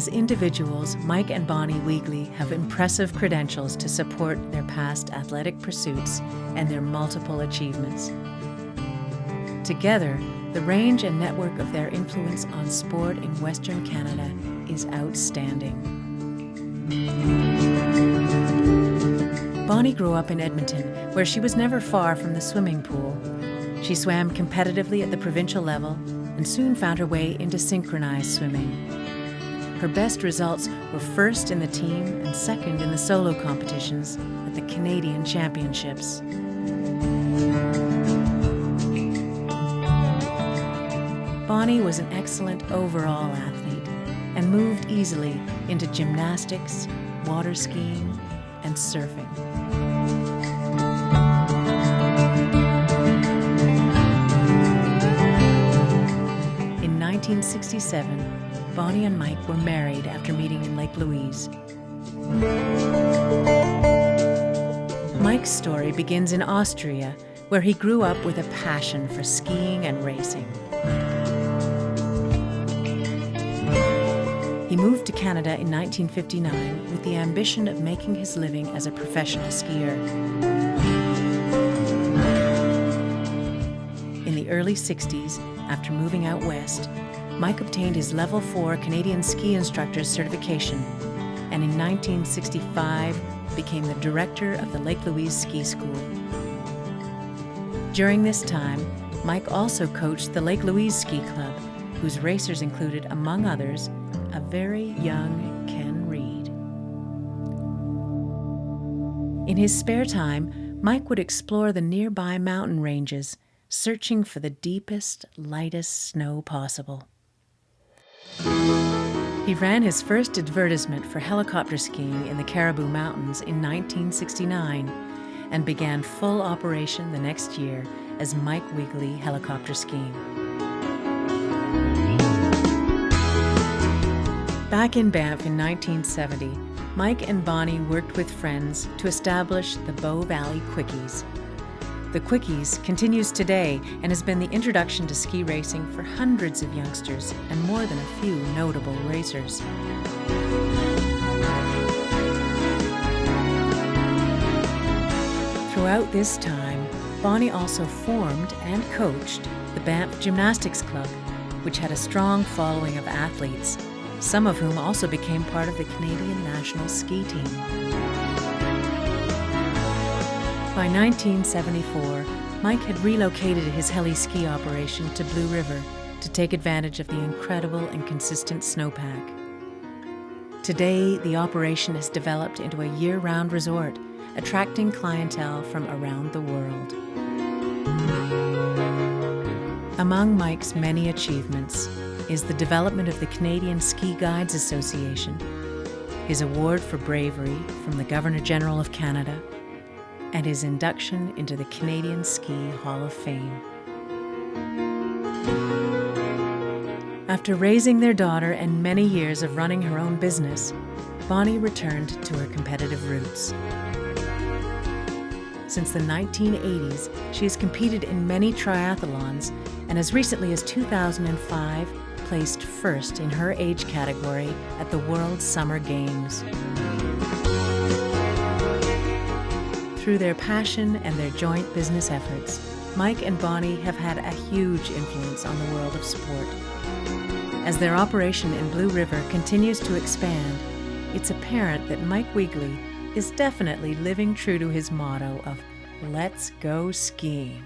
As individuals, Mike and Bonnie Wiegele have impressive credentials to support their past athletic pursuits and their multiple achievements. Together, the range and network of their influence on sport in Western Canada is outstanding. Bonnie grew up in Edmonton, where she was never far from the swimming pool. She swam competitively at the provincial level and soon found her way into synchronized swimming. Her best results were first in the team and second in the solo competitions at the Canadian Championships. Bonnie was an excellent overall athlete and moved easily into gymnastics, water skiing, and surfing. In 1967, Bonnie and Mike were married after meeting in Lake Louise. Mike's story begins in Austria, where he grew up with a passion for skiing and racing. He moved to Canada in 1959 with the ambition of making his living as a professional skier. In the early 60s, after moving out west, Mike obtained his Level 4 Canadian Ski Instructor's certification, and in 1965 became the director of the Lake Louise Ski School. During this time, Mike also coached the Lake Louise Ski Club, whose racers included, among others, a very young Ken Reid. In his spare time, Mike would explore the nearby mountain ranges, searching for the deepest, lightest snow possible. He ran his first advertisement for helicopter skiing in the Caribou Mountains in 1969 and began full operation the next year as Mike Wiegele Helicopter Skiing. Back in Banff in 1970, Mike and Bonnie worked with friends to establish the Bow Valley Quickies. The Quickies continues today and has been the introduction to ski racing for hundreds of youngsters and more than a few notable racers. Throughout this time, Bonnie also formed and coached the Banff Gymnastics Club, which had a strong following of athletes, some of whom also became part of the Canadian national ski team. By 1974, Mike had relocated his heli ski operation to Blue River to take advantage of the incredible and consistent snowpack. Today, the operation has developed into a year-round resort, attracting clientele from around the world. Among Mike's many achievements is the development of the Canadian Ski Guides Association, his award for bravery from the Governor-General of Canada, and his induction into the Canadian Ski Hall of Fame. After raising their daughter and many years of running her own business, Bonnie returned to her competitive roots. Since the 1980s, she has competed in many triathlons and as recently as 2005 placed first in her age category at the World Summer Games. Through their passion and their joint business efforts, Mike and Bonnie have had a huge influence on the world of sport. As their operation in Blue River continues to expand, it's apparent that Mike Wiegele is definitely living true to his motto of "Let's go skiing."